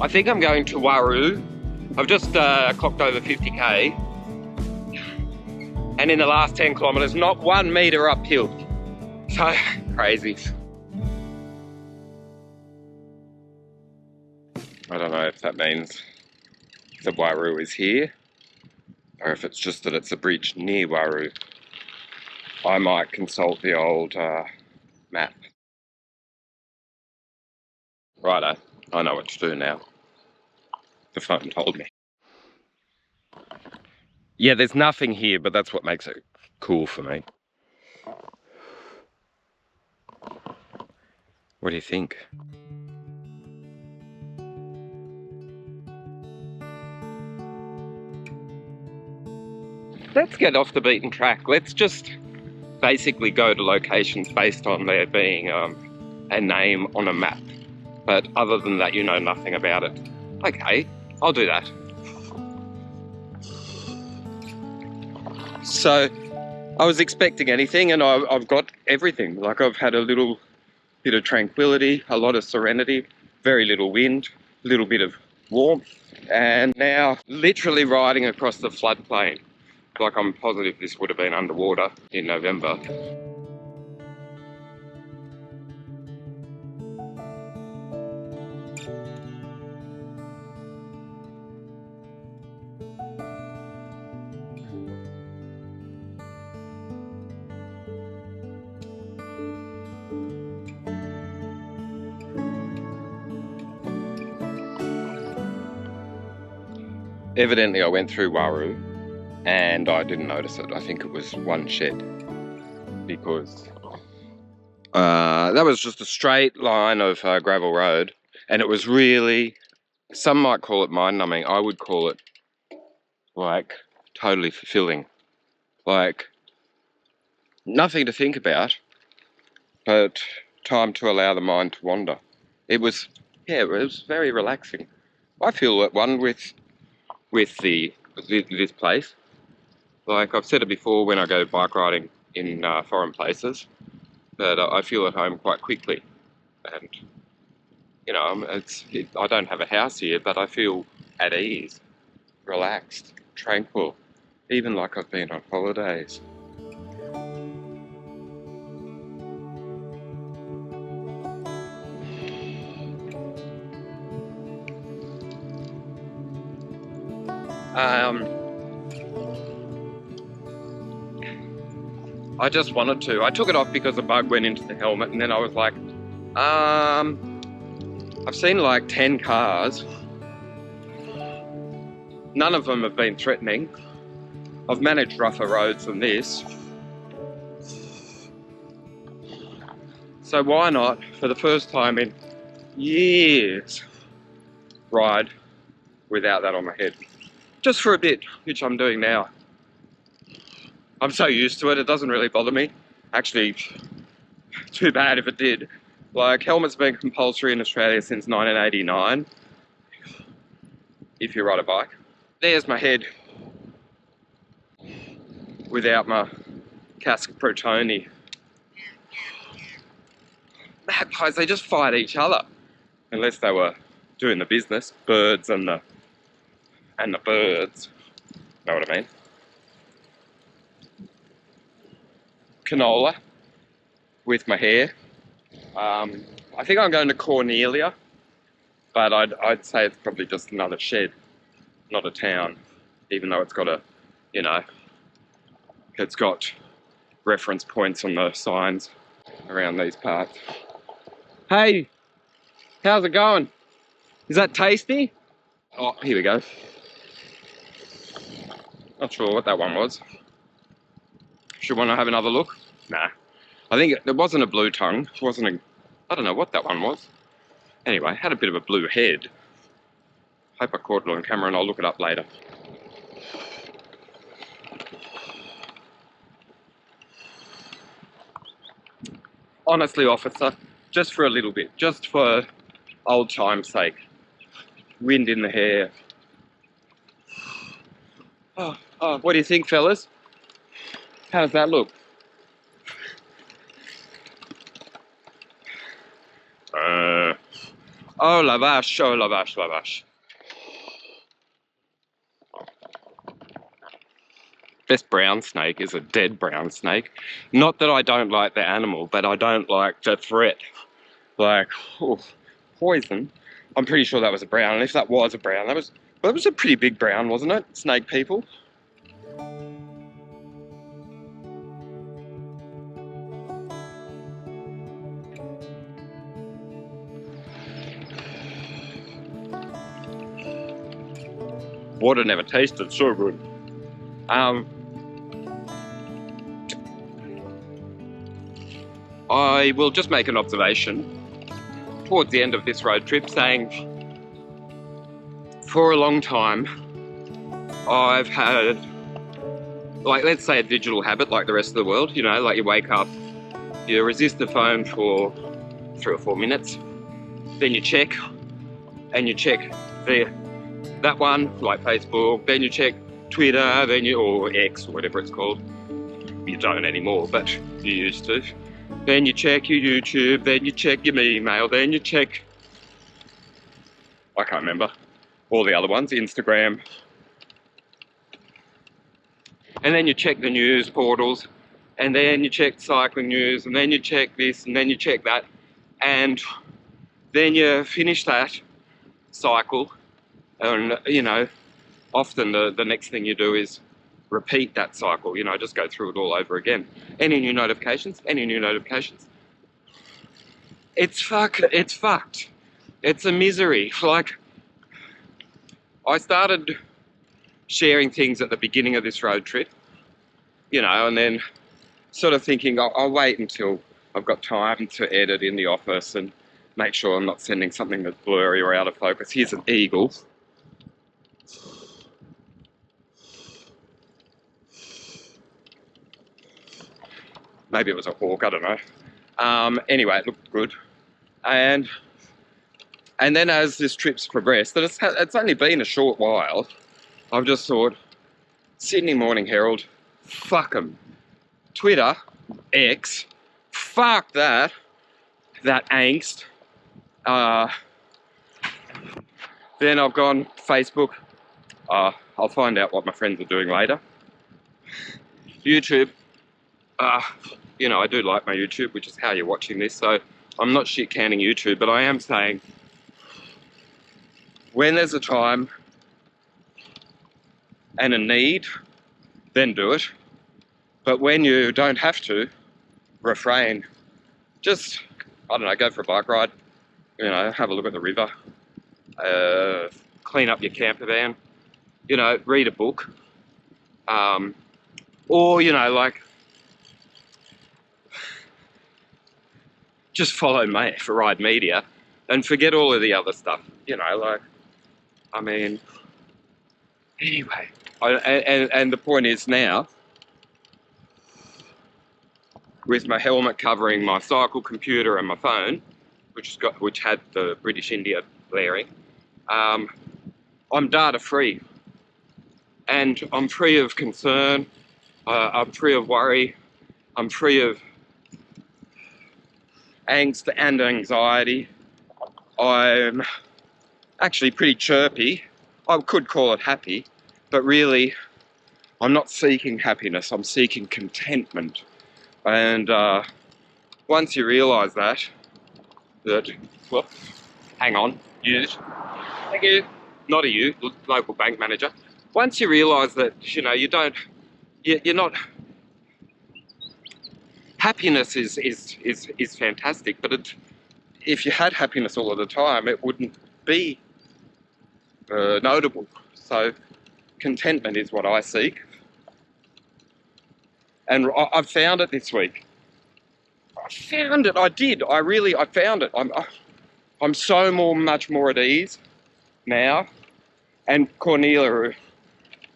I think I'm going to Warroo. I've just clocked over 50k. And in the last 10 kilometres, not 1 metre uphill. So, crazy. I don't know if that means that Warroo is here, or if it's just that it's a bridge near Warroo. I might consult the old map. Righto, I know what to do now. The phone told me. Yeah, there's nothing here, but that's what makes it cool for me. What do you think? Let's get off the beaten track. Let's just basically go to locations based on there being a name on a map. But other than that, you know nothing about it. Okay, I'll do that. So, I was expecting anything and I've got everything. Like, I've had a little bit of tranquility, a lot of serenity, very little wind, a little bit of warmth, and now literally riding across the floodplain. Like, I'm positive this would have been underwater in November. Evidently I went through Warroo and I didn't notice it. I think it was one shed, because that was just a straight line of gravel road, and it was really, some might call it mind-numbing, I would call it like totally fulfilling. Like, nothing to think about, but time to allow the mind to wander. It was, yeah, it was very relaxing. I feel at one with this place. Like I've said it before when I go bike riding in foreign places, that I feel at home quite quickly. And, you know, I don't have a house here, but I feel at ease, relaxed, tranquil, even like I've been on holidays. I just wanted to. I took it off because a bug went into the helmet, and then I was like, I've seen like 10 cars. None of them have been threatening. I've managed rougher roads than this. So why not, for the first time in years, ride without that on my head? Just for a bit, which I'm doing now. I'm so used to it, it doesn't really bother me. Actually, too bad if it did. Like, helmets been compulsory in Australia since 1989, if you ride a bike. There's my head without my casque protoni. Magpies, they just fight each other. Unless they were doing the business, birds and the birds. Know what I mean? Canola with my hair. I think I'm going to Corinella, but I'd say it's probably just another shed, not a town, even though it's got a, you know, it's got reference points on the signs around these parts. Hey, how's it going? Is that tasty? Oh, here we go. Not sure what that one was. Should want to have another look? Nah. I think it wasn't a blue tongue. It wasn't a, I don't know what that one was. Anyway, had a bit of a blue head. Hope I caught it on camera and I'll look it up later. Honestly, officer, just for a little bit, just for old time's sake. Wind in the hair. Oh, what do you think, fellas? How does that look? Oh la vache, oh la vache, la vache. This brown snake is a dead brown snake. Not that I don't like the animal, but I don't like the threat. Like, oh, poison. I'm pretty sure that was a brown, and if that was a brown, that was a pretty big brown, wasn't it? Snake people. Water never tasted so good. I will just make an observation towards the end of this road trip saying, for a long time, I've had, like, let's say a digital habit like the rest of the world, you know, like you wake up, you resist the phone for 3 or 4 minutes, then you check, and you check that one, like Facebook, then you check Twitter, then or X, or whatever it's called. You don't anymore, but you used to. Then you check your YouTube, then you check your email, then you check, I can't remember, all the other ones, Instagram. And then you check the news portals, and then you check cycling news, and then you check this, and then you check that, and then you finish that cycle, and you know, often the next thing you do is repeat that cycle, you know, just go through it all over again. Any new notifications? Any new notifications? It's fucked. It's a misery. Like, I started sharing things at the beginning of this road trip, you know, and then sort of thinking, I'll wait until I've got time to edit in the office and make sure I'm not sending something that's blurry or out of focus. Here's an eagle. Maybe it was a hawk, I don't know. Anyway, it looked good. And then as this trip's progressed, that it's only been a short while, I've just thought, Sydney Morning Herald, fuck 'em. Twitter, X, fuck that angst. Then I've gone Facebook, I'll find out what my friends are doing later. YouTube, you know, I do like my YouTube, which is how you're watching this, so I'm not shit canning YouTube, but I am saying, when there's a time and a need, then do it. But when you don't have to, refrain. Just, I don't know, go for a bike ride, you know, have a look at the river, clean up your camper van, you know, read a book, or, you know, like, just follow me for Ride Media and forget all of the other stuff, you know, like, I mean, anyway, and the point is now, with my helmet covering my cycle computer and my phone, which had the British India blaring, I'm data free, and I'm free of concern, I'm free of worry, I'm free of angst and anxiety. I'm actually pretty chirpy. I could call it happy, but really I'm not seeking happiness, I'm seeking contentment. And once you realise that, well, hang on, used, thank you, not a you, local bank manager. Once you realise that, you know, you're not, happiness is fantastic, but if you had happiness all of the time, it wouldn't be notable. So contentment is what I seek. And I've found it this week. I found it. I found it. I'm so much more at ease now. And Corinella,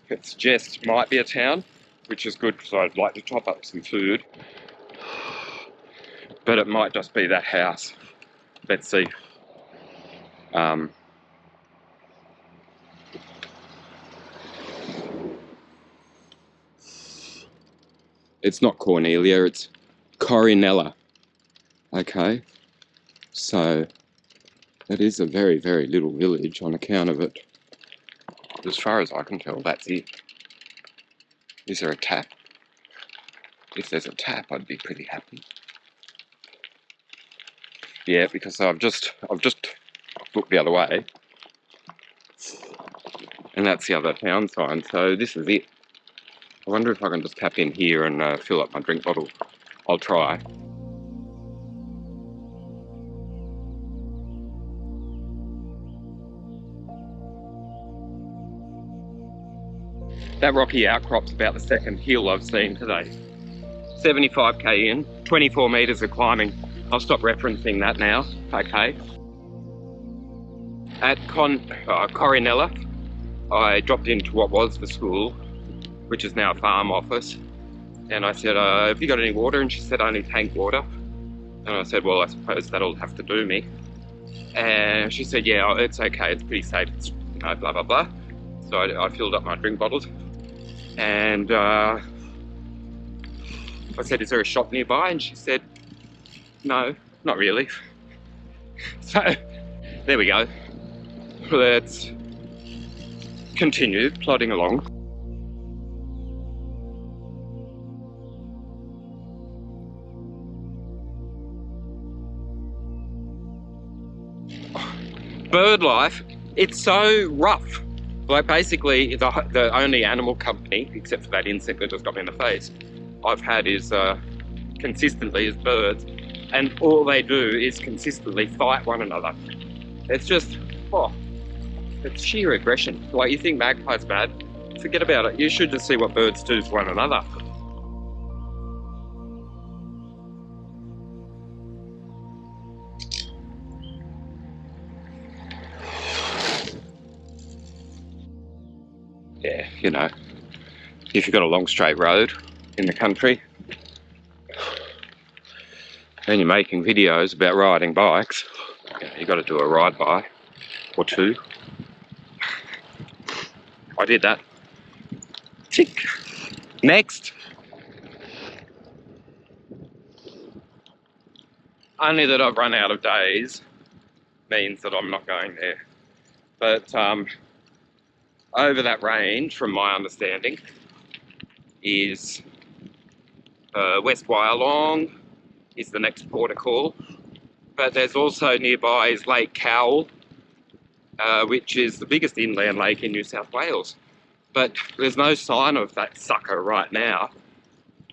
it suggests, might be a town, which is good because I'd like to top up some food. But it might just be that house. Let's see. It's not Corinella, it's Corinella. Okay, so It is a very, very little village on account of it. As far as I can tell, that's it. Is there a tap? If there's a tap, I'd be pretty happy. Yeah, because I've just looked the other way, and that's the other town sign. So this is it. I wonder if I can just tap in here and fill up my drink bottle. I'll try. That rocky outcrop's about the second hill I've seen today. 75k in, 24 metres of climbing. I'll stop referencing that now, okay. At Corinella, I dropped into what was the school, which is now a farm office. And I said, have you got any water? And she said, only tank water. And I said, well, I suppose that'll have to do me. And she said, yeah, it's okay, it's pretty safe, it's, you know, blah, blah, blah. So I filled up my drink bottles. And I said, is there a shop nearby? And she said, no, not really. So, there we go. Let's continue plodding along. Bird life, it's so rough. Like basically the only animal company, except for that insect that just got me in the face, I've had is consistently is birds, and all they do is consistently fight one another. It's just, oh, it's sheer aggression. Like, you think magpie's bad? Forget about it. You should just see what birds do to one another. Yeah, you know, if you've got a long straight road in the country and you're making videos about riding bikes, you've got to do a ride by or two. I did that. Tick. Next. Only that I've run out of days means that I'm not going there. But over that range, from my understanding, is West Wyalong is the next port of call. But there's also nearby is Lake Cowal, which is the biggest inland lake in New South Wales. But there's no sign of that sucker right now.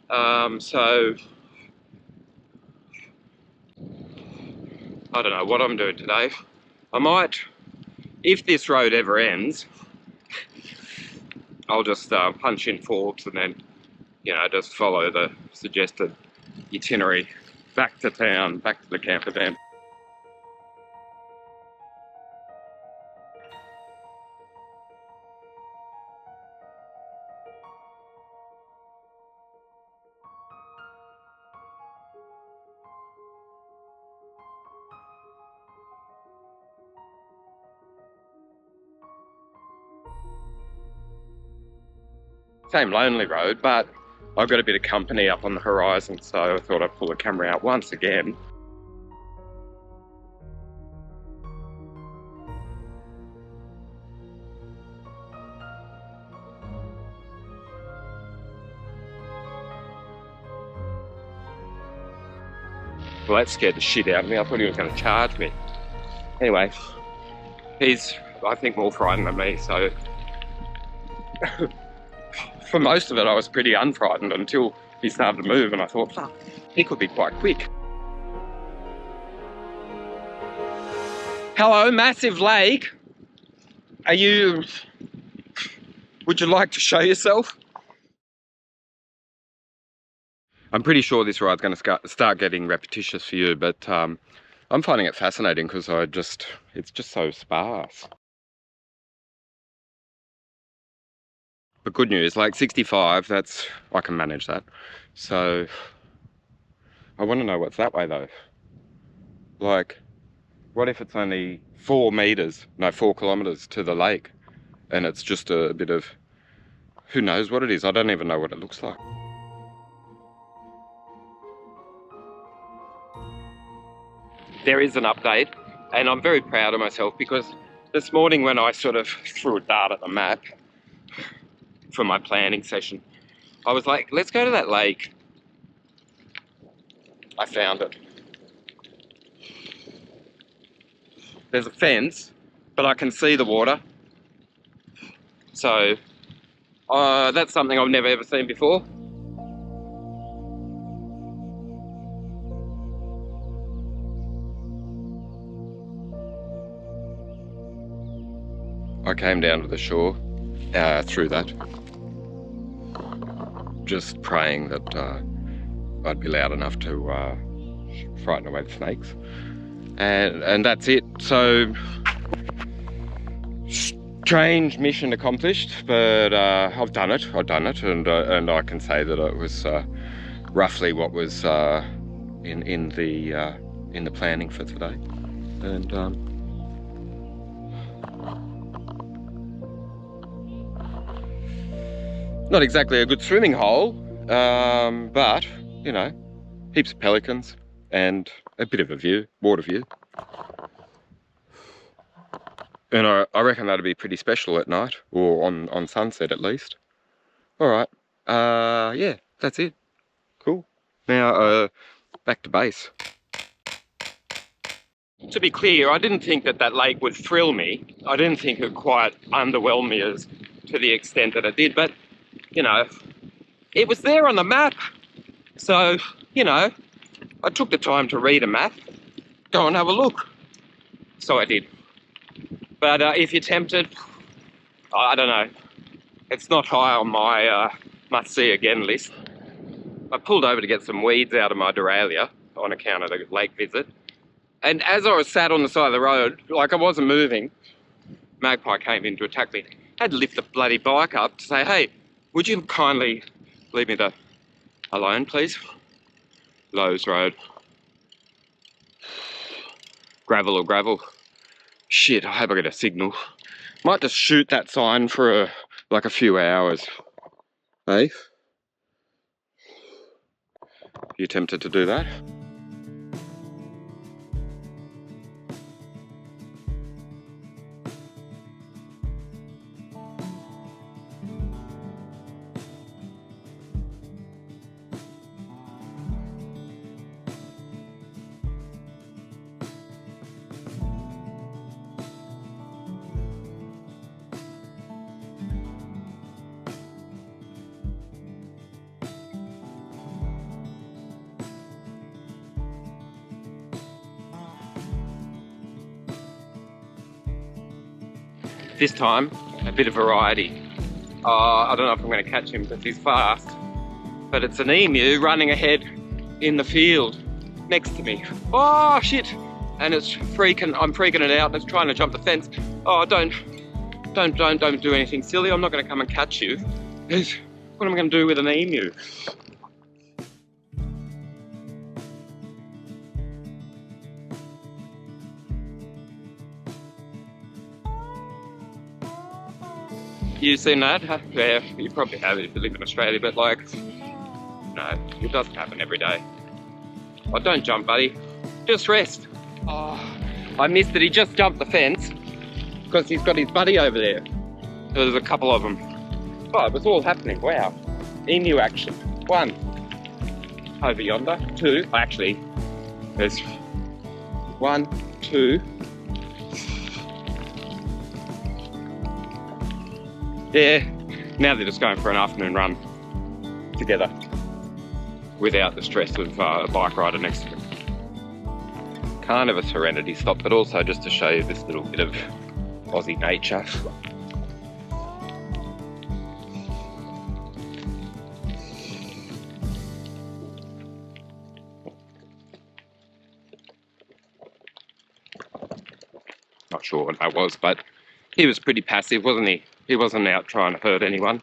So I don't know what I'm doing today. I might, if this road ever ends, I'll just punch in Forbes and then, you know, just follow the suggested itinerary back to town, back to the camper van. Same lonely road, but I've got a bit of company up on the horizon, so I thought I'd pull the camera out once again. Well, that scared the shit out of me. I thought he was going to charge me. Anyway, he's, I think, more frightened than me, so for most of it I was pretty unfrightened until he started to move, and I thought, fuck, he could be quite quick. Hello, massive lake. Would you like to show yourself? I'm pretty sure this ride's going to start getting repetitious for you, but I'm finding it fascinating because it's just so sparse. But good news, like 65, I can manage that. So I want to know what's that way though. Like, what if it's only 4 kilometers to the lake, and it's just a bit of, who knows what it is? I don't even know what it looks like. There is an update. And I'm very proud of myself because this morning when I sort of threw a dart at the map for my planning session, I was like, let's go to that lake. I found it. There's a fence, but I can see the water. So that's something I've never ever seen before. I came down to the shore through that, just praying that I'd be loud enough to frighten away the snakes, and that's it. So strange mission accomplished, but I've done it, and I can say that it was roughly what was in the planning for today, and not exactly a good swimming hole, but you know, heaps of pelicans and a bit of a view, water view. And I reckon that'd be pretty special at night, or on sunset at least. Alright, yeah, that's it. Cool. Now, back to base. To be clear, I didn't think that that lake would thrill me. I didn't think it would quite underwhelm me as to the extent that it did, but, you know, it was there on the map. So, you know, I took the time to read a map, go and have a look. So I did. But if you're tempted, I don't know. It's not high on my must-see again list. I pulled over to get some weeds out of my derailleur on account of the lake visit. And as I was sat on the side of the road, like I wasn't moving, magpie came in to attack me. I had to lift the bloody bike up to say, hey, would you kindly leave me alone, please? Lowe's Road. Gravel or gravel. Shit, I hope I get a signal. Might just shoot that sign for like a few hours. Hey? You tempted to do that? This time, a bit of variety. I don't know if I'm going to catch him because he's fast, but it's an emu running ahead in the field next to me. Oh shit! And it's freaking, I'm freaking it out. It's trying to jump the fence. Oh, don't do anything silly. I'm not going to come and catch you. What am I going to do with an emu? You seen that? Yeah, you probably have if you live in Australia, but like, no, it doesn't happen every day. Oh, don't jump, buddy. Just rest. Oh, I missed it. He just jumped the fence because he's got his buddy over there. So there's a couple of them. Oh, it was all happening. Wow. Emu action. 1 over yonder. 2. Actually, there's 1, 2. Yeah, now they're just going for an afternoon run together without the stress of a bike rider next to them. Kind of a serenity stop, but also just to show you this little bit of Aussie nature. Not sure what that was, but he was pretty passive, wasn't he? He wasn't out trying to hurt anyone.